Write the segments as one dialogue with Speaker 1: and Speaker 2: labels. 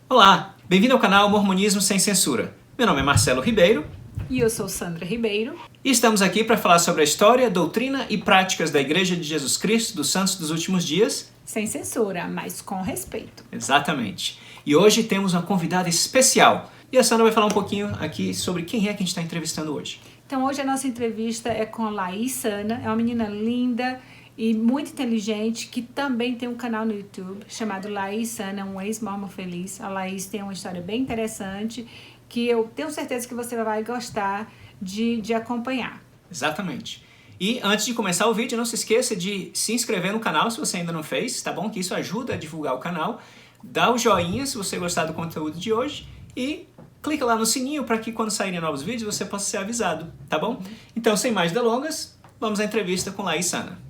Speaker 1: Olá, bem-vindo ao canal Mormonismo Sem Censura. Meu nome é Marcelo Ribeiro.
Speaker 2: E eu sou Sandra Ribeiro.
Speaker 1: E estamos aqui para falar sobre a história, doutrina e práticas da Igreja de Jesus Cristo dos Santos dos Últimos Dias.
Speaker 2: Sem censura, mas com respeito.
Speaker 1: Exatamente. E hoje temos uma convidada especial. E a Sandra vai falar um pouquinho aqui sobre quem é que a gente está entrevistando hoje.
Speaker 2: Então hoje a nossa entrevista é com a Laís Sana. É uma menina linda e muito inteligente, que também tem um canal no YouTube chamado Laís Sana, um ex-mormon feliz. A Laís tem uma história bem interessante, que eu tenho certeza que você vai gostar de acompanhar.
Speaker 1: Exatamente. E antes de começar o vídeo, não se esqueça de se inscrever no canal se você ainda não fez, tá bom? Que isso ajuda a divulgar o canal. Dá o joinha se você gostar do conteúdo de hoje e clica lá no sininho para que quando saírem novos vídeos você possa ser avisado, tá bom? Então, sem mais delongas, vamos à entrevista com Laís Sana.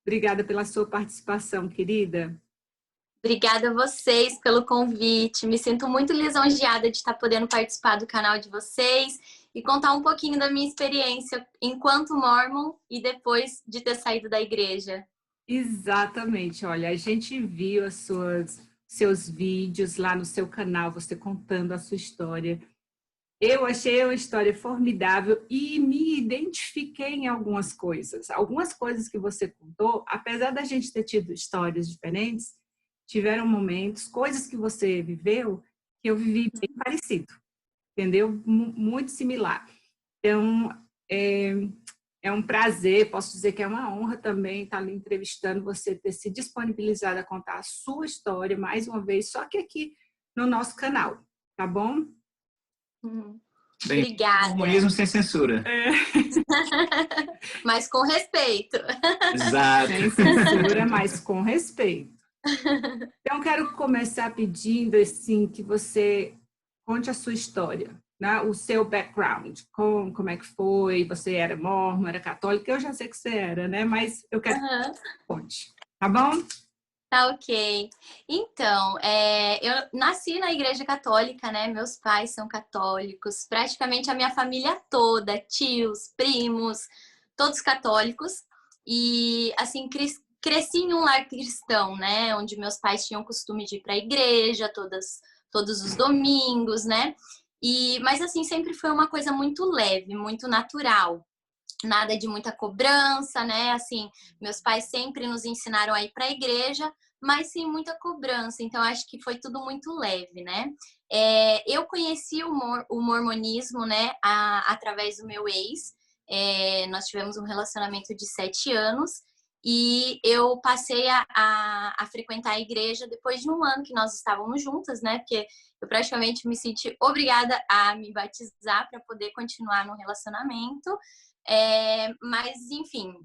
Speaker 2: Obrigada pela sua participação, querida.
Speaker 3: Obrigada a vocês pelo convite. Me sinto muito lisonjeada de estar podendo participar do canal de vocês e contar um pouquinho da minha experiência enquanto mormon e depois de ter saído da igreja.
Speaker 2: Exatamente. Olha, a gente viu seus vídeos lá no seu canal, você contando a sua história. Eu achei uma história formidável e me identifiquei em algumas coisas. Algumas coisas que você contou, apesar da gente ter tido histórias diferentes, tiveram momentos, coisas que você viveu, que eu vivi bem parecido, entendeu? Muito similar. Então, é um prazer, posso dizer que é uma honra também estar lhe entrevistando, você ter se disponibilizado a contar a sua história mais uma vez, só que aqui no nosso canal, tá bom?
Speaker 1: Bem,
Speaker 3: Obrigada.
Speaker 1: Mormonismo Sem Censura.
Speaker 3: Mas com respeito.
Speaker 1: Exato.
Speaker 2: Sem censura, mas com respeito. Então, quero começar pedindo assim, que você conte a sua história, né? O seu background, como é que foi, você era mormon, era católica, eu já sei que você era, né? Mas eu quero que você conte, tá bom?
Speaker 3: Tá ok. Então, eu nasci na igreja católica, né? Meus pais são católicos, praticamente a minha família toda, tios, primos, todos católicos. E, assim, cresci em um lar cristão, né? Onde meus pais tinham o costume de ir para a igreja todos os domingos, né? Mas, assim, sempre foi uma coisa muito leve, muito natural. Nada de muita cobrança, né? Assim, meus pais sempre nos ensinaram a ir para a igreja, mas sem muita cobrança. Então, acho que foi tudo muito leve, né? Eu conheci o mormonismo, né? Através do meu ex. Nós tivemos um relacionamento de 7 anos e eu passei a frequentar a igreja depois de um ano que nós estávamos juntas, né? Porque eu praticamente me senti obrigada a me batizar para poder continuar no relacionamento. Mas, enfim,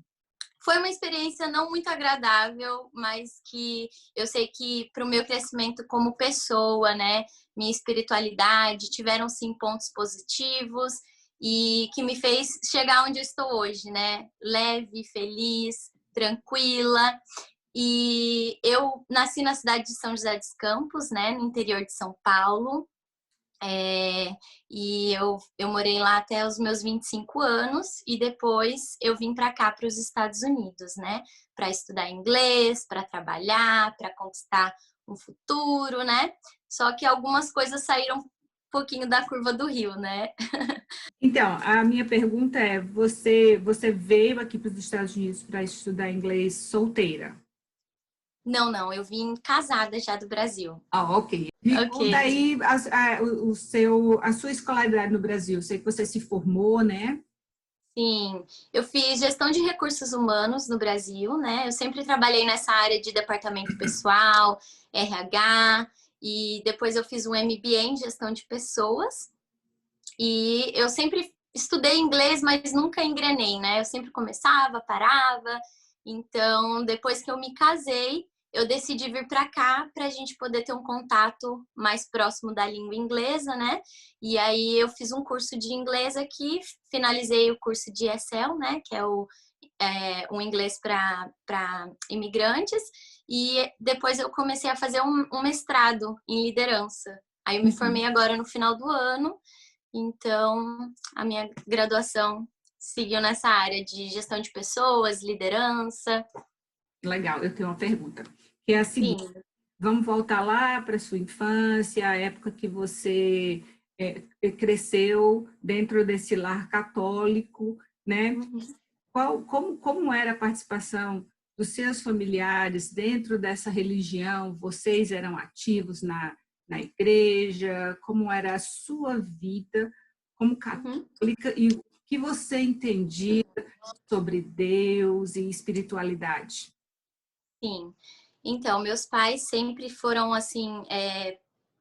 Speaker 3: foi uma experiência não muito agradável, mas que eu sei que para o meu crescimento como pessoa, né, minha espiritualidade, tiveram sim pontos positivos e que me fez chegar onde eu estou hoje, né, leve, feliz, tranquila. E eu nasci na cidade de São José dos Campos, né, no interior de São Paulo. E eu morei lá até os meus 25 anos e depois eu vim para cá, para os Estados Unidos, né? Para estudar inglês, para trabalhar, para conquistar um futuro, né? Só que algumas coisas saíram um pouquinho da curva do rio, né?
Speaker 2: Então, a minha pergunta é, você veio aqui para os Estados Unidos para estudar inglês solteira?
Speaker 3: Não, eu vim casada já do Brasil.
Speaker 2: Ah, ok. Me conta aí a sua escolaridade no Brasil. Sei que você se formou, né?
Speaker 3: Sim, eu fiz gestão de recursos humanos no Brasil, né? Eu sempre trabalhei nessa área de departamento pessoal, RH, e depois eu fiz um MBA em gestão de pessoas. E eu sempre estudei inglês, mas nunca engrenei, né? Eu sempre começava, parava. Então, depois que eu me casei, eu decidi vir para cá para a gente poder ter um contato mais próximo da língua inglesa, né? E aí eu fiz um curso de inglês aqui, finalizei o curso de ESL, né? Que é o inglês para imigrantes. E depois eu comecei a fazer um mestrado em liderança. Aí eu me formei agora no final do ano. Então, a minha graduação seguiu nessa área de gestão de pessoas, liderança.
Speaker 2: Legal, eu tenho uma pergunta, que é a seguinte.
Speaker 3: Sim.
Speaker 2: Vamos voltar lá para a sua infância, a época que você cresceu dentro desse lar católico, né?
Speaker 3: Uhum.
Speaker 2: Como era a participação dos seus familiares dentro dessa religião? Vocês eram ativos na igreja? Como era a sua vida como
Speaker 3: Uhum.
Speaker 2: católica e o que você entendia sobre Deus e espiritualidade?
Speaker 3: Sim. Então, meus pais sempre foram, assim,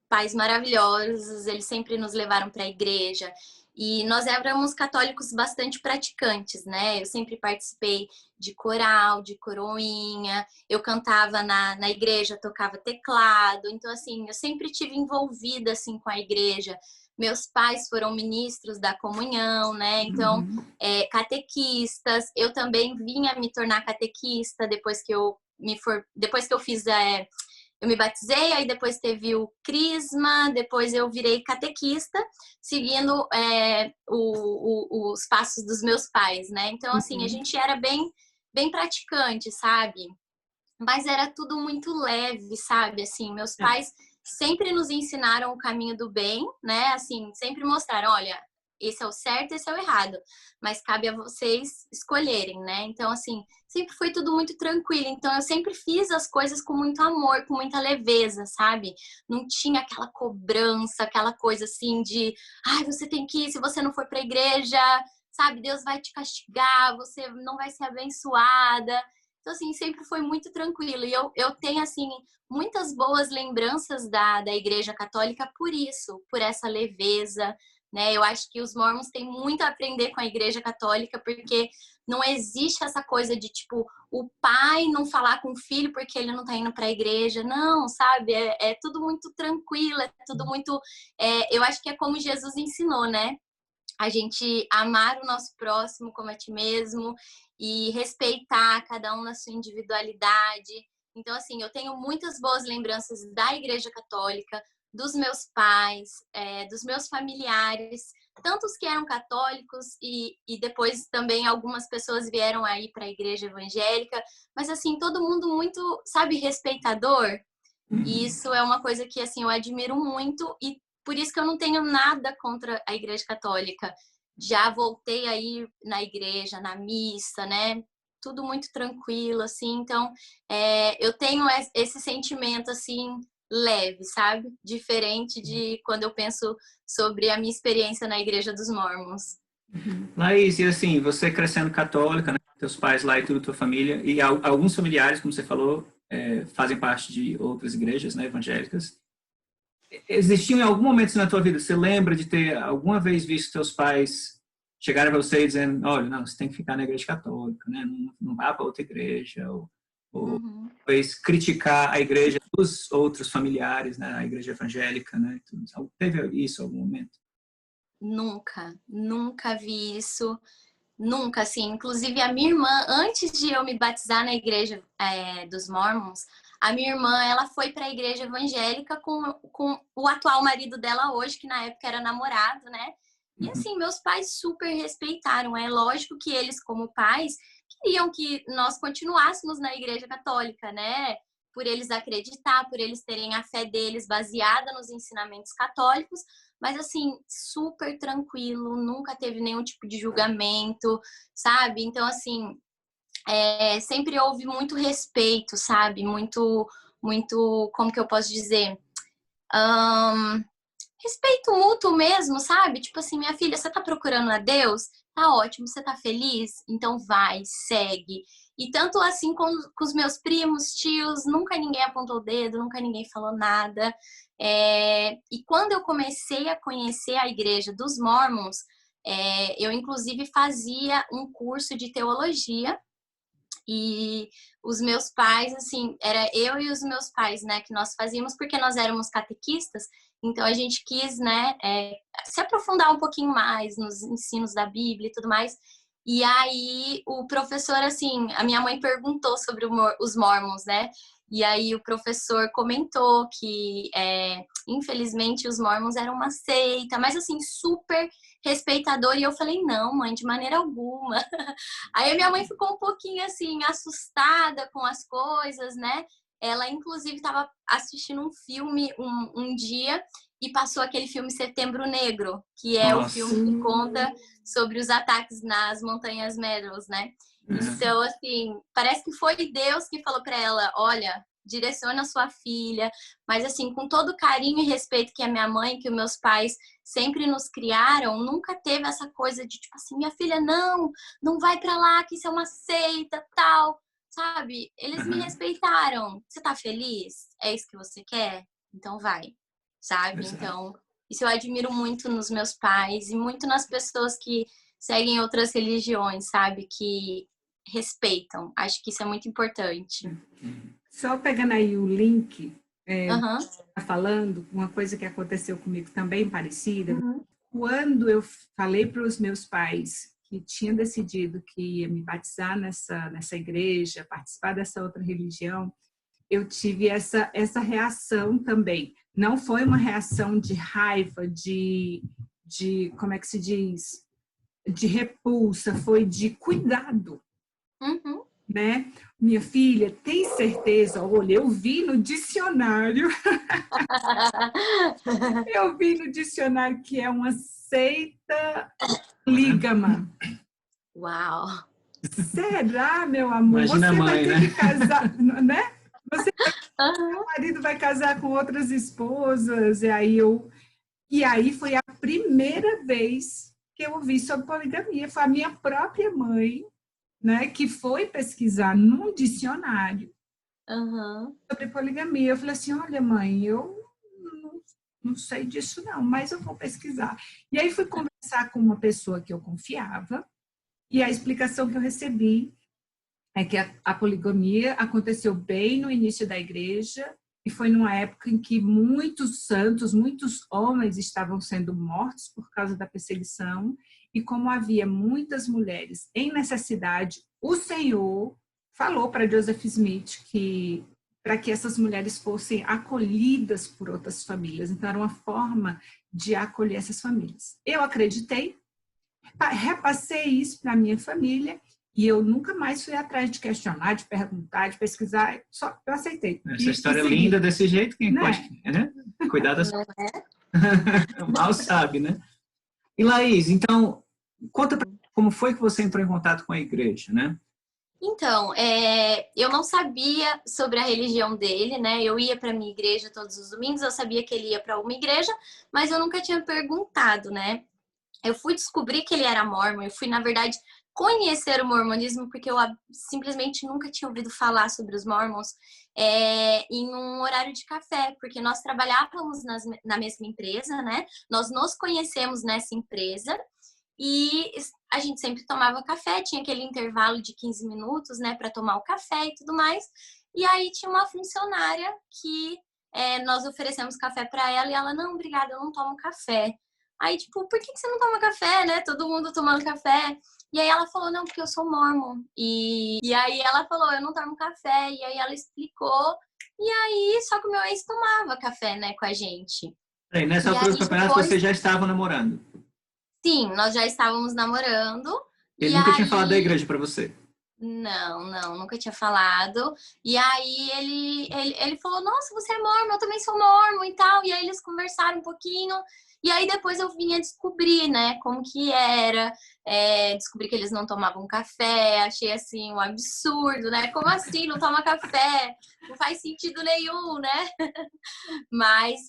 Speaker 3: pais maravilhosos, eles sempre nos levaram para a igreja. E nós éramos católicos bastante praticantes, né? Eu sempre participei de coral, de coroinha, eu cantava na igreja, tocava teclado. Então, assim, eu sempre tive envolvida, assim, com a igreja. Meus pais foram ministros da comunhão, né? Então, catequistas. Eu também vim a me tornar catequista depois que eu fiz eu me batizei, aí depois teve o crisma, depois eu virei catequista, seguindo os passos dos meus pais, né? Então, assim, a gente era bem praticante, sabe? Mas era tudo muito leve, sabe? Assim, meus
Speaker 2: É.
Speaker 3: pais sempre nos ensinaram o caminho do bem, né? Assim, sempre mostraram, olha, esse é o certo, esse é o errado, mas cabe a vocês escolherem, né? Então, assim, sempre foi tudo muito tranquilo. Então, eu sempre fiz as coisas com muito amor, com muita leveza, sabe? Não tinha aquela cobrança, aquela coisa assim de, ai, você tem que ir, se você não for para a igreja, sabe? Deus vai te castigar, você não vai ser abençoada. Então, assim, sempre foi muito tranquilo. E eu tenho, assim, muitas boas lembranças da Igreja Católica por isso, por essa leveza, né? Eu acho que os mormons têm muito a aprender com a Igreja Católica, porque não existe essa coisa de, tipo, o pai não falar com o filho porque ele não tá indo para a igreja. Não, sabe? É tudo muito tranquilo, é tudo muito... eu acho que é como Jesus ensinou, né? A gente amar o nosso próximo como a ti mesmo e respeitar cada um na sua individualidade. Então, assim, eu tenho muitas boas lembranças da Igreja Católica, dos meus pais, dos meus familiares, tantos que eram católicos e depois também algumas pessoas vieram aí para a Igreja Evangélica, mas, assim, todo mundo muito, sabe, respeitador. E isso é uma coisa que, assim, eu admiro muito e por isso que eu não tenho nada contra a Igreja Católica. Já voltei aí na igreja, na missa, né? Tudo muito tranquilo, assim. Então, eu tenho esse sentimento, assim, leve, sabe? Diferente de quando eu penso sobre a minha experiência na Igreja dos Mormons.
Speaker 1: Laís, e assim, você crescendo católica, né? Teus pais lá e tudo, tua família, e alguns familiares, como você falou, fazem parte de outras igrejas, né, evangélicas. Existiu em algum momento na tua vida, você lembra de ter alguma vez visto teus pais chegarem para você e dizendo, olha, não, você tem que ficar na igreja católica, né? Não vá para outra igreja, ou
Speaker 3: Uhum.
Speaker 1: talvez criticar a igreja dos outros familiares, né? A igreja evangélica, né? Teve isso em algum momento?
Speaker 3: Nunca vi isso. Nunca, assim. Inclusive, a minha irmã, antes de eu me batizar na igreja dos Mormons, a minha irmã, ela foi para a igreja evangélica com o atual marido dela hoje, que na época era namorado, né? E
Speaker 1: Uhum.
Speaker 3: assim, meus pais super respeitaram. É lógico que eles, como pais, queriam que nós continuássemos na igreja católica, né? Por eles acreditar, por eles terem a fé deles baseada nos ensinamentos católicos, mas assim, super tranquilo, nunca teve nenhum tipo de julgamento, sabe? Então, assim, sempre houve muito respeito, sabe? Muito, como que eu posso dizer? Ahn, Respeito mútuo mesmo, sabe? Tipo assim, minha filha, você tá procurando a Deus? Tá ótimo, você tá feliz? Então vai, segue. E tanto assim com os meus primos, tios, nunca ninguém apontou o dedo, nunca ninguém falou nada. E quando eu comecei a conhecer a igreja dos Mormons, eu inclusive fazia um curso de teologia e os meus pais, assim, era eu e os meus pais, né, que nós fazíamos porque nós éramos catequistas, então a gente quis, né, se aprofundar um pouquinho mais nos ensinos da Bíblia e tudo mais. E aí o professor, assim, a minha mãe perguntou sobre os Mormons, né? E aí o professor comentou que, infelizmente, os Mormons eram uma seita, mas assim, super respeitador. E eu falei, não, mãe, de maneira alguma. Aí a minha mãe ficou um pouquinho assim, assustada com as coisas, né? ela inclusive estava assistindo um filme um dia e passou aquele filme Setembro Negro, que é o filme que conta sobre os ataques nas Montanhas Meadows, né? Então, assim, parece que foi Deus que falou para ela, olha, direciona a sua filha, mas assim, com todo o carinho e respeito que a minha mãe, que os meus pais sempre nos criaram, nunca teve essa coisa de tipo assim, minha filha, não vai para lá, que isso é uma seita, tal, sabe? Eles me respeitaram. Você tá feliz? É isso que você quer? Então vai, sabe? Então, isso eu admiro muito nos meus pais e muito nas pessoas que seguem outras religiões, sabe? Que respeitam. Acho que isso é muito importante.
Speaker 2: Só pegando aí o link, tá falando, uma coisa que aconteceu comigo também parecida, quando eu falei para os meus pais que tinha decidido que ia me batizar nessa igreja, participar dessa outra religião, eu tive essa reação também. Não foi uma reação de raiva, de como é que se diz? De repulsa, foi de cuidado. Né? Minha filha, tem certeza? Olha, eu vi no dicionário. Eu vi no dicionário que é uma seita polígama.
Speaker 3: Uau!
Speaker 2: Será, meu amor?
Speaker 1: Imagina
Speaker 2: você
Speaker 1: a mãe,
Speaker 2: vai ter
Speaker 1: né?
Speaker 2: que casar, né? Seu marido vai casar com outras esposas. E aí foi a primeira vez que eu ouvi sobre poligamia. Foi a minha própria mãe, né, que foi pesquisar num dicionário sobre poligamia. Eu falei assim, olha, mãe, eu não sei disso não, mas eu vou pesquisar. E aí fui conversar com uma pessoa que eu confiava, e a explicação que eu recebi é que a poligamia aconteceu bem no início da igreja, e foi numa época em que muitos santos, muitos homens estavam sendo mortos por causa da perseguição, e como havia muitas mulheres em necessidade, o Senhor falou para Joseph Smith que para que essas mulheres fossem acolhidas por outras famílias. Então, era uma forma de acolher essas famílias. Eu acreditei, repassei isso para a minha família, e eu nunca mais fui atrás de questionar, de perguntar, de pesquisar, só eu aceitei.
Speaker 1: Essa história linda desse jeito, quem pode, né? Cuidar das mal sabe, né? E Laís, então, conta pra mim como foi que você entrou em contato com a igreja, né?
Speaker 3: Então, eu não sabia sobre a religião dele, né? Eu ia para minha igreja todos os domingos, eu sabia que ele ia para uma igreja, mas eu nunca tinha perguntado, né? Eu fui descobrir que ele era mórmon, eu fui, na verdade, conhecer o mormonismo porque eu simplesmente nunca tinha ouvido falar sobre os mormons em um horário de café, porque nós trabalhávamos na mesma empresa, né? Nós nos conhecemos nessa empresa e a gente sempre tomava café, tinha aquele intervalo de 15 minutos, né, para tomar o café e tudo mais. E aí tinha uma funcionária que nós oferecemos café para ela e ela, não, obrigada, eu não tomo café. Aí, tipo, por que você não toma café, né? Todo mundo tomando café. E aí ela falou, não, porque eu sou mórmon. E aí ela falou, eu não tomo café. E aí ela explicou. E aí, só que o meu ex tomava café, né, com a gente.
Speaker 1: E nessa altura do campeonato você já estava namorando?
Speaker 3: Sim, nós já estávamos namorando.
Speaker 1: Ele nunca tinha falado da igreja para você?
Speaker 3: Não, nunca tinha falado. E aí ele falou, nossa, você é mórmon, eu também sou mórmon e tal. E aí eles conversaram um pouquinho. E aí depois eu vinha descobrir, né, como que era. Descobri que eles não tomavam café. Achei, assim, um absurdo, né? Como assim, não toma café? Não faz sentido nenhum, né? Mas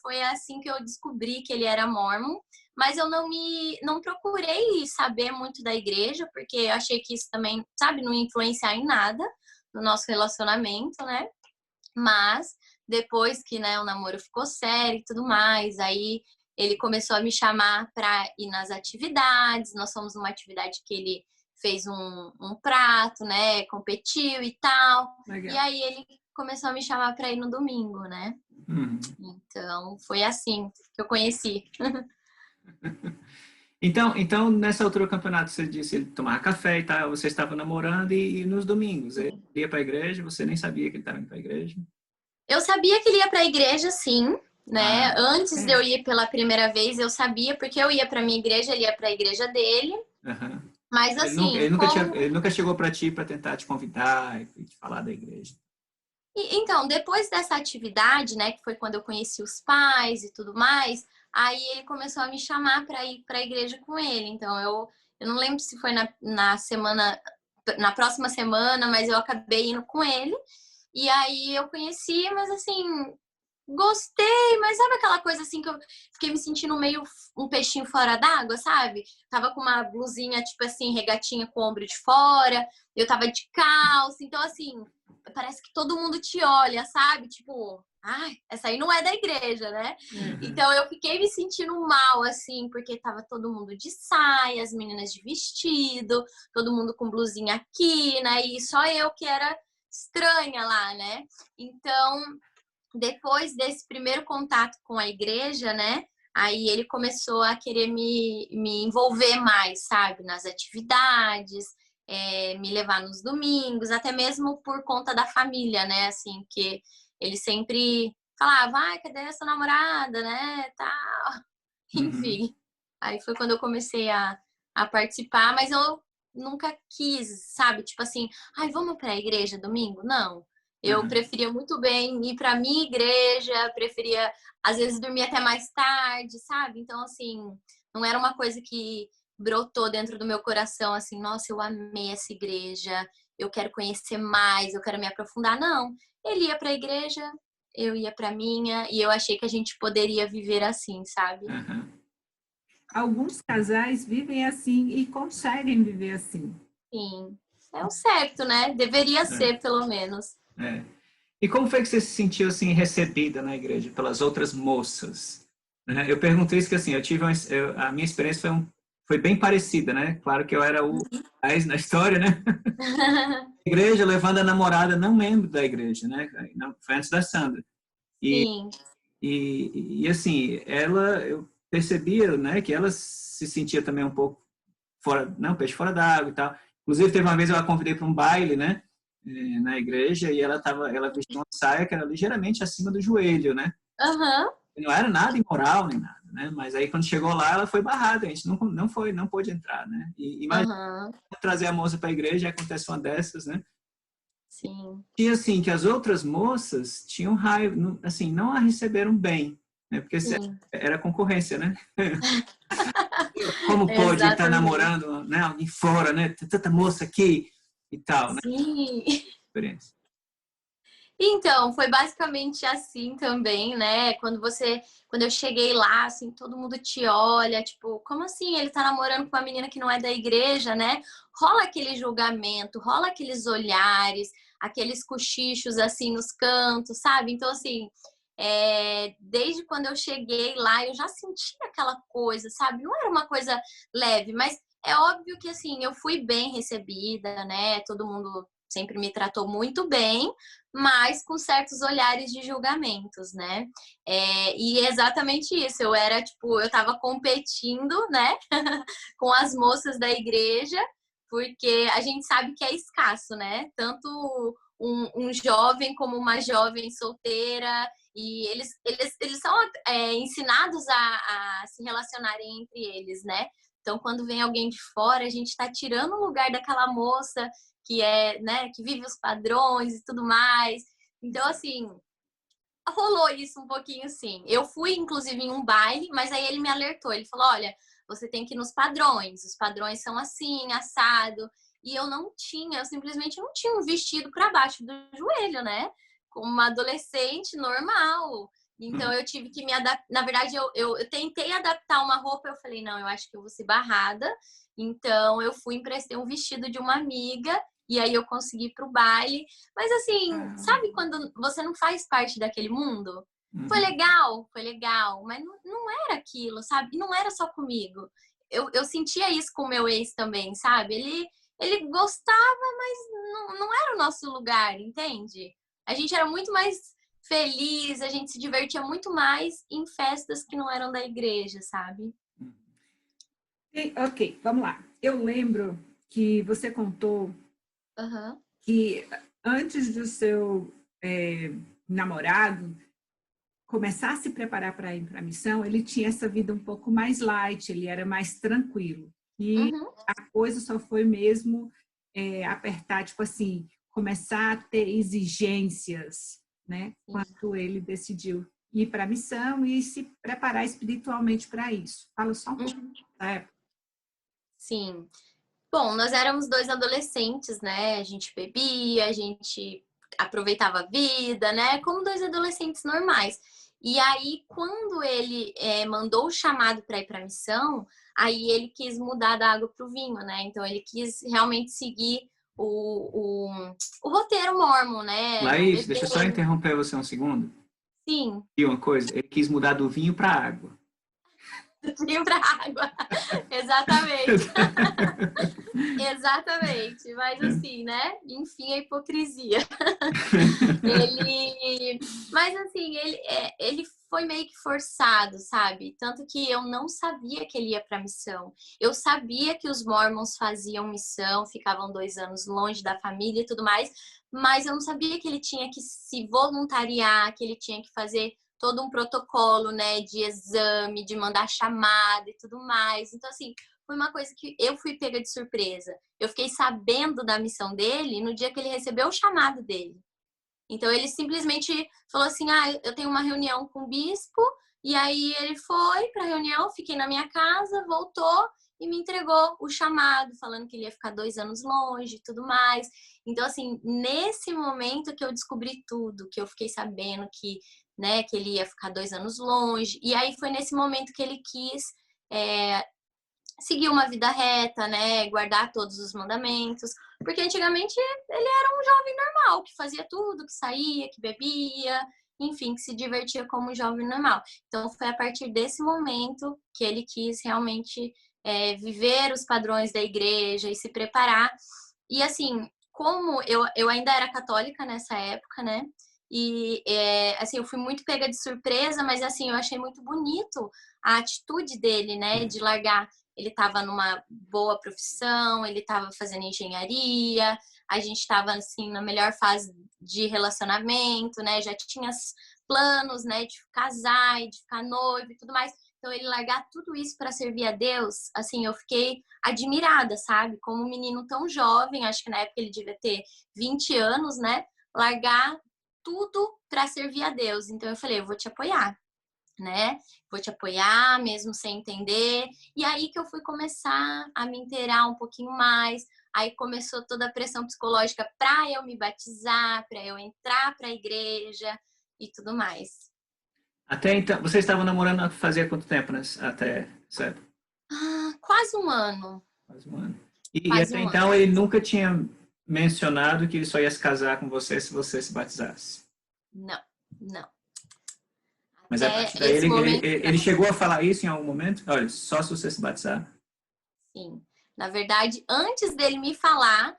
Speaker 3: foi assim que eu descobri que ele era mórmon. Mas eu não procurei saber muito da igreja, porque eu achei que isso também, sabe, não ia influenciar em nada no nosso relacionamento, né? Mas depois que, né, o namoro ficou sério e tudo mais, aí ele começou a me chamar para ir nas atividades. Nós fomos numa atividade que ele fez um prato, né, competiu e tal. Legal. E aí ele começou a me chamar para ir no domingo, né? Então, foi assim que eu conheci.
Speaker 1: Então, nessa altura do campeonato, você disse ele tomava café e tal, você estava namorando e nos domingos ele ia para a igreja, você nem sabia que ele estava indo para a igreja?
Speaker 3: Eu sabia que ele ia para a igreja, sim, né? Antes de eu ir pela primeira vez, eu sabia, porque eu ia para minha igreja, ele ia para a igreja dele. Mas assim...
Speaker 1: Ele nunca chegou para ti para tentar te convidar e te falar da igreja?
Speaker 3: Então, depois dessa atividade, né, que foi quando eu conheci os pais e tudo mais, aí ele começou a me chamar para ir para a igreja com ele. Então, eu não lembro se foi na semana, na próxima semana, mas eu acabei indo com ele. E aí eu conheci, mas assim, gostei, mas sabe aquela coisa assim que eu fiquei me sentindo meio um peixinho fora d'água, sabe? Tava com uma blusinha, tipo assim, regatinha com o ombro de fora, eu tava de calça, então assim, parece que todo mundo te olha, sabe? Tipo, ai, essa aí não é da igreja, né? Então eu fiquei me sentindo mal, assim, porque tava todo mundo de saia, as meninas de vestido, todo mundo com blusinha aqui, né? E só eu que era estranha lá, né? Então, depois desse primeiro contato com a igreja, né? Aí ele começou a querer me envolver mais, sabe? Nas atividades, me levar nos domingos, até mesmo por conta da família, né? Assim, que ele sempre falava, vai, cadê essa namorada, né? Tal.
Speaker 1: Uhum.
Speaker 3: Enfim. Aí foi quando eu comecei a participar, mas eu nunca quis, sabe? Tipo assim, ai, vamos pra igreja domingo? Não. Eu
Speaker 1: Uhum.
Speaker 3: preferia muito bem ir para minha igreja, preferia às vezes dormir até mais tarde, sabe? Então, assim, não era uma coisa que brotou dentro do meu coração, assim, nossa, eu amei essa igreja, eu quero conhecer mais, eu quero me aprofundar. Não, ele ia para a igreja, eu ia para minha, e eu achei que a gente poderia viver assim, sabe?
Speaker 1: Uhum.
Speaker 2: Alguns casais vivem assim e conseguem viver assim.
Speaker 3: Sim, é o certo, né? Deveria ser, pelo menos.
Speaker 1: É. E como foi que você se sentiu assim recebida na igreja pelas outras moças? Né? Eu perguntei isso que assim, a minha experiência foi bem parecida, né? Claro que eu era o mais na história, né? Igreja levando a namorada não membro da igreja, né? Não, foi antes da Sandra. E,
Speaker 3: Sim,
Speaker 1: assim, eu percebia, né, que ela se sentia também um pouco fora, não, peixe fora d'água e tal. Inclusive, teve uma vez eu a convidei para um baile, né, na igreja, e ela vestiu uma saia que era ligeiramente acima do joelho, né?
Speaker 3: aham,
Speaker 1: Não era nada imoral nem nada, né? Mas aí quando chegou lá, ela foi barrada, a gente não pôde entrar, né? E imagina
Speaker 3: aham,
Speaker 1: trazer a moça para a igreja e acontece uma dessas, né?
Speaker 3: sim.
Speaker 1: E assim, que as outras moças tinham raiva, assim, não a receberam bem, né? Porque
Speaker 3: Sim,
Speaker 1: era concorrência, né? Como pode estar
Speaker 3: exatamente.
Speaker 1: namorando, né, alguém fora, né? Tem tanta moça aqui e tal, né?
Speaker 3: Sim.
Speaker 1: Experiência.
Speaker 3: Então, foi basicamente assim também, né? Quando eu cheguei lá, assim, todo mundo te olha, tipo, como assim? Ele tá namorando com uma menina que não é da igreja, né? Rola aquele julgamento, rola aqueles olhares, aqueles cochichos assim nos cantos, sabe? Então, assim, desde quando eu cheguei lá, eu já sentia aquela coisa, sabe? Não era uma coisa leve, mas é óbvio que assim, eu fui bem recebida, né? Todo mundo sempre me tratou muito bem, mas com certos olhares de julgamentos, né? E é exatamente isso. Eu era, tipo, eu tava competindo, né, com as moças da igreja, porque a gente sabe que é escasso, né? Tanto um jovem como uma jovem solteira, e eles são ensinados a se relacionarem entre eles, né? Então, quando vem alguém de fora, a gente está tirando o lugar daquela moça que né, que vive os padrões e tudo mais. Então, assim, rolou isso um pouquinho, sim. Eu fui, inclusive, em um baile, mas aí ele me alertou. Ele falou, olha, você tem que ir nos padrões. Os padrões são assim, assado. E eu não tinha, eu simplesmente não tinha um vestido para baixo do joelho, né? Como uma adolescente normal. Então eu tive que me adaptar. Na verdade, eu tentei adaptar uma roupa, eu falei, não, eu acho que eu vou ser barrada. Então eu fui emprestei um vestido de uma amiga e aí eu consegui ir pro baile. Mas assim, sabe quando você não faz parte daquele mundo?
Speaker 1: Uhum.
Speaker 3: Foi legal, mas não era aquilo, sabe? E não era só comigo. Eu sentia isso com o meu ex também, sabe? Ele gostava, mas não era o nosso lugar, entende? A gente era muito mais feliz, a gente se divertia muito mais em festas que não eram da igreja, sabe?
Speaker 2: Ok, vamos lá. Eu lembro que você contou
Speaker 3: Aham.
Speaker 2: que antes do seu namorado começar a se preparar para ir para a missão, ele tinha essa vida um pouco mais light, ele era mais tranquilo. E
Speaker 3: Uhum.
Speaker 2: a coisa só foi mesmo apertar, tipo assim, começar a ter exigências, né? Quando ele decidiu ir para a missão e se preparar espiritualmente para isso. Fala só um pouco da época.
Speaker 3: Sim. Bom, nós éramos dois adolescentes, né? A gente bebia, a gente aproveitava a vida, né? Como dois adolescentes normais. E aí, quando ele mandou o chamado para ir para a missão, aí ele quis mudar da água para o vinho, né? Então, ele quis realmente seguir o roteiro mórmon, né? Não
Speaker 1: Laís,
Speaker 3: beber.
Speaker 1: deixa eu só interromper você um segundo.
Speaker 3: Sim,
Speaker 1: E uma coisa, ele quis mudar do vinho para a água.
Speaker 3: vinho para água. Exatamente. Exatamente, mas assim, né? Enfim, a hipocrisia. Mas assim, ele foi meio que forçado, sabe? Tanto que eu não sabia que ele ia para missão. Eu sabia que os Mormons faziam missão, ficavam 2 anos longe da família e tudo mais, mas eu não sabia que ele tinha que se voluntariar, que ele tinha que fazer todo um protocolo, né, de exame, de mandar chamada e tudo mais. Então, assim, foi uma coisa que eu fui pega de surpresa. Eu fiquei sabendo da missão dele no dia que ele recebeu o chamado dele. Então, ele simplesmente falou assim, eu tenho uma reunião com o bispo, e aí ele foi para a reunião, fiquei na minha casa, voltou e me entregou o chamado, falando que ele ia ficar 2 anos longe e tudo mais. Então, assim, nesse momento que eu descobri tudo, que eu fiquei sabendo que, né, que ele ia ficar 2 anos longe, e aí foi nesse momento que ele quis seguir uma vida reta, né, guardar todos os mandamentos, porque antigamente ele era um jovem normal, que fazia tudo, que saía, que bebia, enfim, que se divertia como um jovem normal. Então foi a partir desse momento que ele quis realmente viver os padrões da igreja e se preparar. E assim, como eu ainda era católica nessa época, né, e assim, eu fui muito pega de surpresa, mas assim, eu achei muito bonito a atitude dele, né, de largar. Ele estava numa boa profissão, ele estava fazendo engenharia, a gente estava assim na melhor fase de relacionamento, né? Já tinha planos, né, de casar e de ficar noivo e tudo mais. Então ele largar tudo isso para servir a Deus, assim, eu fiquei admirada, sabe? Como um menino tão jovem, acho que na época ele devia ter 20 anos, né? Largar tudo para servir a Deus. Então eu falei, eu vou te apoiar, né? Vou te apoiar, mesmo sem entender. E aí que eu fui começar a me inteirar um pouquinho mais. Aí começou toda a pressão psicológica para eu me batizar, para eu entrar para a igreja e tudo mais.
Speaker 1: Até então, você estava namorando fazia quanto tempo, né? Até, certo?
Speaker 3: Quase um ano.
Speaker 1: Quase um ano. E
Speaker 3: Quase
Speaker 1: até
Speaker 3: um ano.
Speaker 1: então ele nunca tinha mencionado que ele só ia se casar com você se você se batizasse.
Speaker 3: Não, não.
Speaker 1: Mas a partir
Speaker 3: Até
Speaker 1: daí
Speaker 3: esse momento,
Speaker 1: ele chegou a falar isso em algum momento? Olha, só se você se batizar.
Speaker 3: sim. Na verdade, antes dele me falar,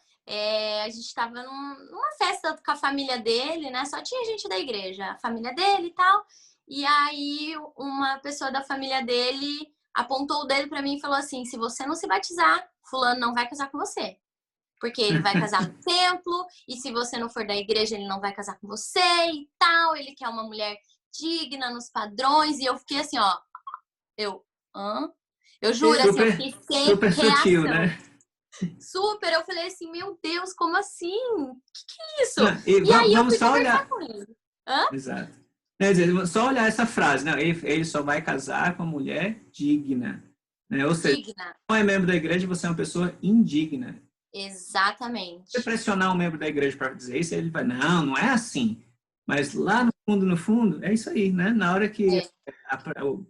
Speaker 3: a gente estava numa festa com a família dele, né? Só tinha gente da igreja, a família dele e tal. E aí uma pessoa da família dele apontou o dedo para mim e falou assim: se você não se batizar, fulano não vai casar com você. Porque ele vai casar no templo, e se você não for da igreja, ele não vai casar com você e tal. Ele quer uma mulher digna nos padrões. E eu fiquei assim, ó. Hã? Eu juro, assim, eu fiquei sem
Speaker 1: super sutil,
Speaker 3: reação.
Speaker 1: né?
Speaker 3: Super, eu falei assim, meu Deus, como assim? Que é isso?
Speaker 1: Não,
Speaker 3: E aí eu
Speaker 1: vamos
Speaker 3: fui
Speaker 1: só
Speaker 3: conversar
Speaker 1: olhar.
Speaker 3: com ele. Hã?
Speaker 1: Exato. Quer dizer, só olhar essa frase, não, ele só vai casar com uma mulher digna. Né? Ou seja,
Speaker 3: Digna.
Speaker 1: não é membro da igreja, você é uma pessoa indigna.
Speaker 3: Exatamente.
Speaker 1: Se você pressionar um membro da igreja para dizer isso, ele vai, não é assim. Mas lá no fundo, é isso aí, né? Na hora que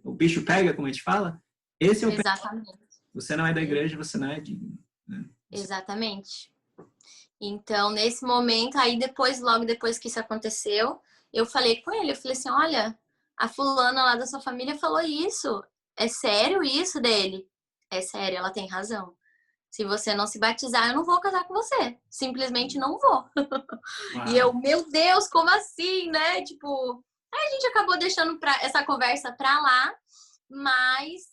Speaker 1: o bicho pega, como a gente fala, esse é o
Speaker 3: Exatamente.
Speaker 1: Você não é da igreja, você não é digno. Né?
Speaker 3: Exatamente. Então, nesse momento, aí depois, logo depois que isso aconteceu, eu falei com ele, eu falei assim, olha, a fulana lá da sua família falou isso. É sério isso dele? É sério, ela tem razão. Se você não se batizar, eu não vou casar com você. Simplesmente não vou. E eu, meu Deus, como assim, né? Tipo, aí a gente acabou deixando essa conversa pra lá, mas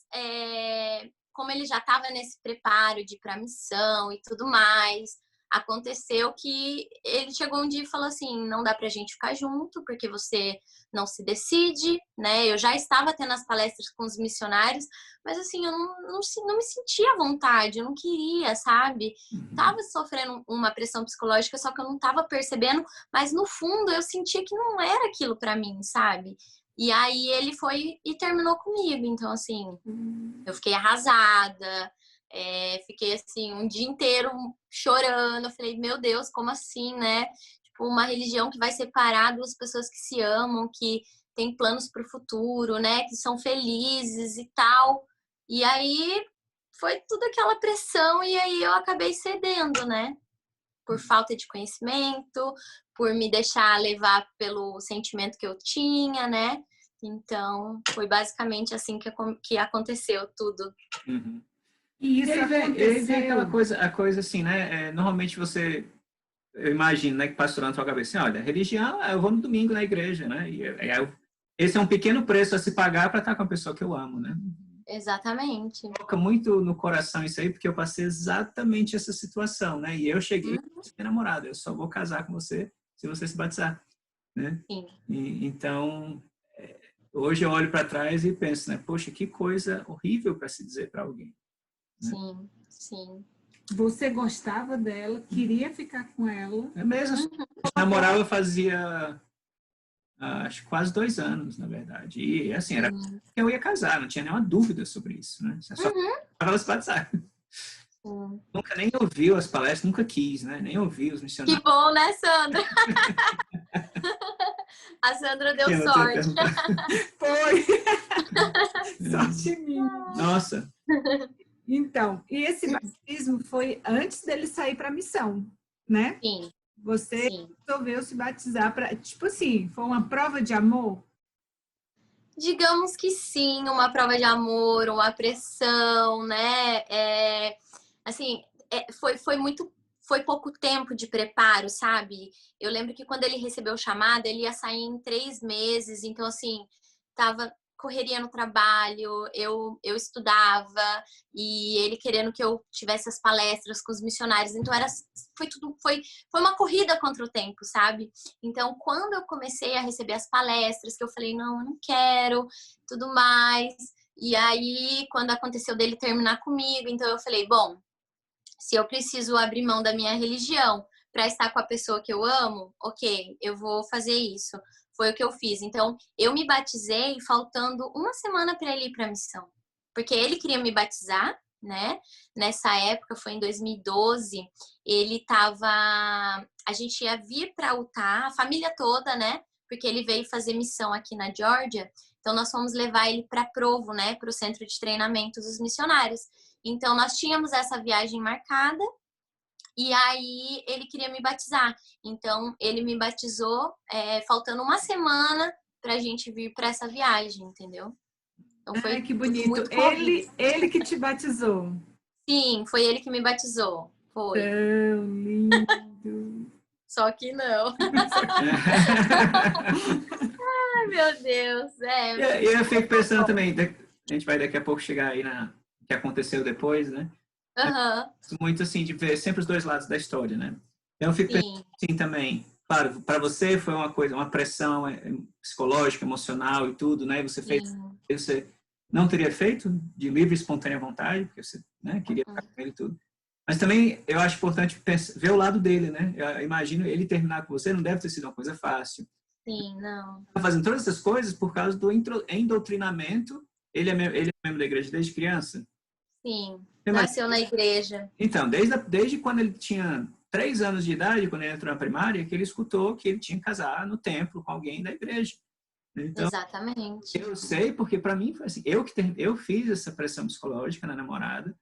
Speaker 3: como ele já estava nesse preparo de ir pra missão e tudo mais, aconteceu que ele chegou um dia e falou assim, não dá pra gente ficar junto, porque você não se decide, né? Eu já estava tendo as palestras com os missionários, mas assim, eu não me sentia à vontade, eu não queria, sabe? Tava sofrendo uma pressão psicológica, só que eu não tava percebendo, mas no fundo eu sentia que não era aquilo pra mim, sabe? E aí ele foi e terminou comigo, então assim, eu fiquei arrasada, fiquei assim um dia inteiro chorando. Eu falei, meu Deus, como assim, né? Tipo, uma religião que vai separar duas pessoas que se amam, que tem planos para o futuro, né? Que são felizes e tal. E aí foi tudo aquela pressão e aí eu acabei cedendo, né? Por falta de conhecimento, por me deixar levar pelo sentimento que eu tinha, né? Então, foi basicamente assim que aconteceu tudo.
Speaker 1: Uhum.
Speaker 2: E isso
Speaker 1: E aí vem aquela
Speaker 2: aconteceu.
Speaker 1: coisa, a coisa assim, né? Normalmente você, eu imagino, né, que passou na tua cabeça, assim, olha, religião, eu vou no domingo na igreja, né? Esse é um pequeno preço a se pagar para estar com a pessoa que eu amo, né?
Speaker 3: Exatamente.
Speaker 1: Toca muito no coração isso aí, porque eu passei exatamente essa situação, né? E eu cheguei com minha namorada, eu só vou casar com você se você se batizar, né?
Speaker 3: Sim,
Speaker 1: Então, hoje eu olho para trás e penso, né? Poxa, que coisa horrível para se dizer para alguém, né?
Speaker 3: sim, sim.
Speaker 2: Você gostava dela, queria ficar com ela.
Speaker 1: É mesmo, a gente namorava fazia acho quase 2 anos, na verdade. E assim, era
Speaker 3: Sim.
Speaker 1: que eu ia casar, não tinha nenhuma dúvida sobre isso, né? Só ela se batizar.
Speaker 3: Sim.
Speaker 1: Nunca nem ouviu as palestras, nunca quis, né? Nem ouviu os
Speaker 3: Que
Speaker 1: missionários.
Speaker 3: bom, né, Sandra? A Sandra deu
Speaker 1: Que eu tô
Speaker 3: sorte.
Speaker 1: perguntando.
Speaker 2: Foi! Sorte minha.
Speaker 1: Nossa,
Speaker 2: Então, e esse batismo foi antes dele sair para a missão, né?
Speaker 3: Sim,
Speaker 2: Você
Speaker 3: sim.
Speaker 2: resolveu se batizar para, tipo assim, foi uma prova de amor?
Speaker 3: Digamos que sim, uma prova de amor, uma pressão, né? Assim, foi pouco tempo de preparo, sabe? Eu lembro que quando ele recebeu o chamado, ele ia sair em 3 meses, então assim, tava correria no trabalho, eu estudava e ele querendo que eu tivesse as palestras com os missionários, então foi uma corrida contra o tempo, sabe? Então, quando eu comecei a receber as palestras, que eu falei, não, eu não quero, tudo mais. E aí, quando aconteceu dele terminar comigo, então eu falei, bom, se eu preciso abrir mão da minha religião para estar com a pessoa que eu amo, ok, eu vou fazer isso. Foi o que eu fiz. Então, eu me batizei faltando uma semana para ele ir para a missão. Porque ele queria me batizar, né? Nessa época, foi em 2012, ele estava. A gente ia vir para Utah, a família toda, né? Porque ele veio fazer missão aqui na Geórgia. Então, nós fomos levar ele para Provo, né? Para o centro de treinamento dos missionários. Então, nós tínhamos essa viagem marcada e aí ele queria me batizar. Então, ele me batizou faltando uma semana para a gente vir para essa viagem, entendeu? Então,
Speaker 2: Ai,
Speaker 3: foi
Speaker 2: que
Speaker 3: tudo
Speaker 2: bonito.
Speaker 3: muito corrido.
Speaker 2: Ele que te batizou.
Speaker 3: Sim, foi ele que me batizou. Foi.
Speaker 2: Tão lindo.
Speaker 3: Só que não. Ai, meu Deus.
Speaker 1: e eu fico pensando também, a gente vai daqui a pouco chegar aí na que aconteceu depois, né?
Speaker 3: Aham,
Speaker 1: Muito assim, de ver sempre os dois lados da história, né? Então, eu fico pensando
Speaker 3: sim,
Speaker 1: assim também, claro, para você foi uma coisa, uma pressão psicológica, emocional e tudo, né?
Speaker 3: sim.
Speaker 1: Você não teria feito de livre e espontânea vontade, porque você, né, queria ficar
Speaker 3: Uhum,
Speaker 1: com ele e tudo. Mas também eu acho importante ver o lado dele, né? Eu imagino ele terminar com você não deve ter sido uma coisa fácil.
Speaker 3: sim, não.
Speaker 1: Tá fazendo todas essas coisas por causa do endoctrinamento. Ele é membro da igreja desde criança.
Speaker 3: Sim.
Speaker 1: Imagina.
Speaker 3: Nasceu na igreja.
Speaker 1: Então, desde quando ele tinha 3 anos de idade, quando ele entrou na primária, que ele escutou que ele tinha que casar no templo com alguém da igreja. Então,
Speaker 3: Exatamente.
Speaker 1: eu sei porque para mim foi assim, eu fiz essa pressão psicológica na namorada.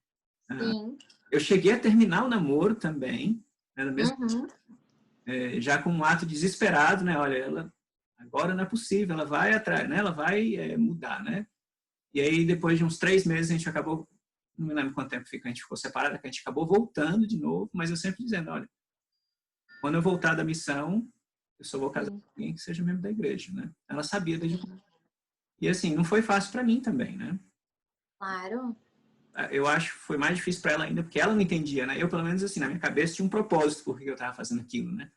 Speaker 3: Sim.
Speaker 1: Eu cheguei a terminar o namoro também, né,
Speaker 3: Uhum.
Speaker 1: já com um ato desesperado, né? Olha, ela agora não é possível, ela vai atrás, né? Ela vai mudar, né? E aí depois de uns 3 meses a gente acabou, não me lembro quanto tempo a gente ficou separada, que a gente acabou voltando de novo, mas eu sempre dizendo, olha, quando eu voltar da missão, eu só vou casar
Speaker 3: Sim,
Speaker 1: com alguém que seja membro da igreja, né? Ela sabia desde o
Speaker 3: sim.
Speaker 1: E assim, não foi fácil para mim também, né?
Speaker 3: Claro.
Speaker 1: eu acho que foi mais difícil para ela ainda, porque ela não entendia, né? Eu, pelo menos, assim, na minha cabeça tinha um propósito por que eu estava fazendo aquilo, né?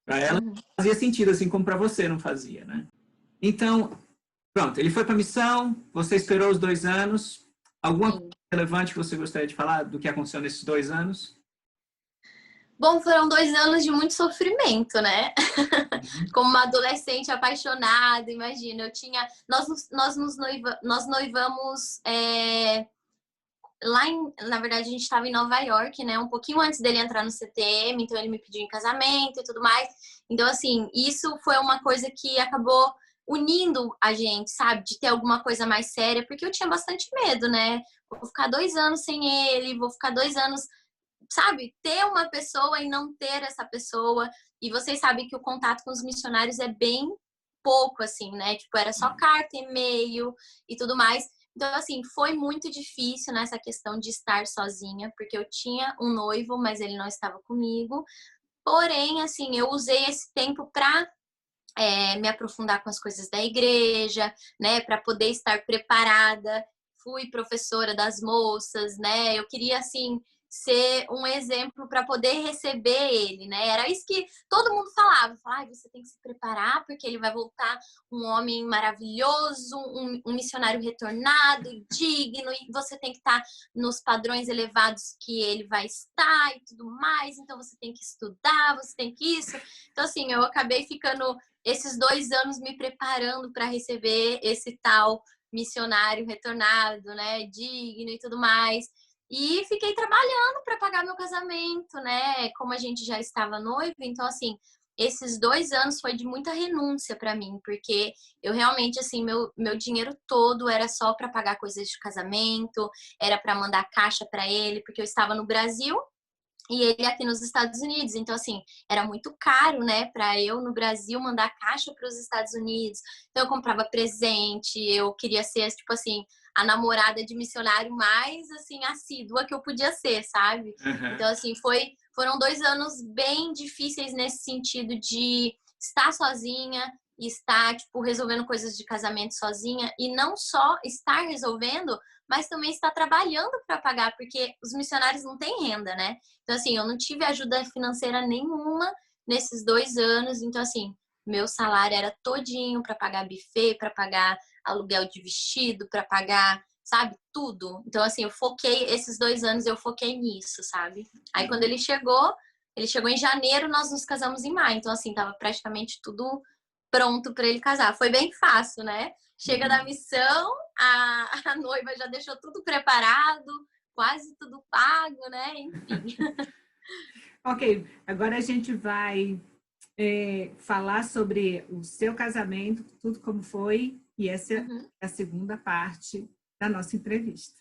Speaker 1: Para ela fazia sentido, assim como para você não fazia, né? Então, pronto, ele foi para a missão, você esperou os 2 anos. Alguma coisa relevante que você gostaria de falar do que aconteceu nesses 2 anos?
Speaker 3: Bom, foram 2 anos de muito sofrimento, né? Como uma adolescente apaixonada, imagina, eu tinha... Nós noivamos na verdade, a gente estava em Nova York, né? Um pouquinho antes dele entrar no CTM, então ele me pediu em casamento e tudo mais. Então, assim, isso foi uma coisa que acabou unindo a gente, sabe? De ter alguma coisa mais séria, porque eu tinha bastante medo, né? Vou ficar 2 anos sem ele, vou ficar 2 anos, sabe? Ter uma pessoa e não ter essa pessoa. E vocês sabem que o contato com os missionários é bem pouco, assim, né? Tipo, era só carta, e-mail e tudo mais. Então, assim, foi muito difícil nessa questão de estar sozinha, porque eu tinha um noivo, mas ele não estava comigo. Porém, assim, eu usei esse tempo para me aprofundar com as coisas da igreja, né, para poder estar preparada. Fui professora das moças, né? Eu queria, assim, ser um exemplo para poder receber ele, né? Era isso que todo mundo falava. Você tem que se preparar porque ele vai voltar um homem maravilhoso, um missionário retornado, digno, e você tem que estar nos padrões elevados que ele vai estar e tudo mais. Então você tem que estudar, você tem que isso. Então, assim, eu acabei ficando esses 2 anos me preparando para receber esse tal missionário retornado, né, digno e tudo mais. E fiquei trabalhando para pagar meu casamento, né? Como a gente já estava noivo, então assim, esses 2 anos foi de muita renúncia para mim, porque eu realmente assim, meu dinheiro todo era só para pagar coisas de casamento, era para mandar caixa para ele, porque eu estava no Brasil e ele aqui nos Estados Unidos. Então, assim, era muito caro, né, para eu no Brasil mandar caixa para os Estados Unidos. Então, eu comprava presente, eu queria ser, tipo assim, a namorada de missionário mais, assim, assídua que eu podia ser, sabe? Então, assim, foram 2 anos bem difíceis nesse sentido de estar sozinha, estar, tipo, resolvendo coisas de casamento sozinha, e não só estar resolvendo, mas também estar trabalhando para pagar, porque os missionários não têm renda, né? Então, assim, eu não tive ajuda financeira nenhuma nesses 2 anos. Então, assim, meu salário era todinho para pagar buffet, para pagar aluguel de vestido, para pagar, sabe, tudo. Então, assim, esses 2 anos eu foquei nisso, sabe? Aí, quando ele chegou em janeiro, nós nos casamos em maio. Então, assim, tava praticamente tudo pronto para ele casar. Foi bem fácil, né? Chega da missão, a noiva já deixou tudo preparado, quase tudo pago, né? Enfim.
Speaker 2: Ok, agora a gente vai falar sobre o seu casamento, tudo como foi, e essa é a segunda parte da nossa entrevista.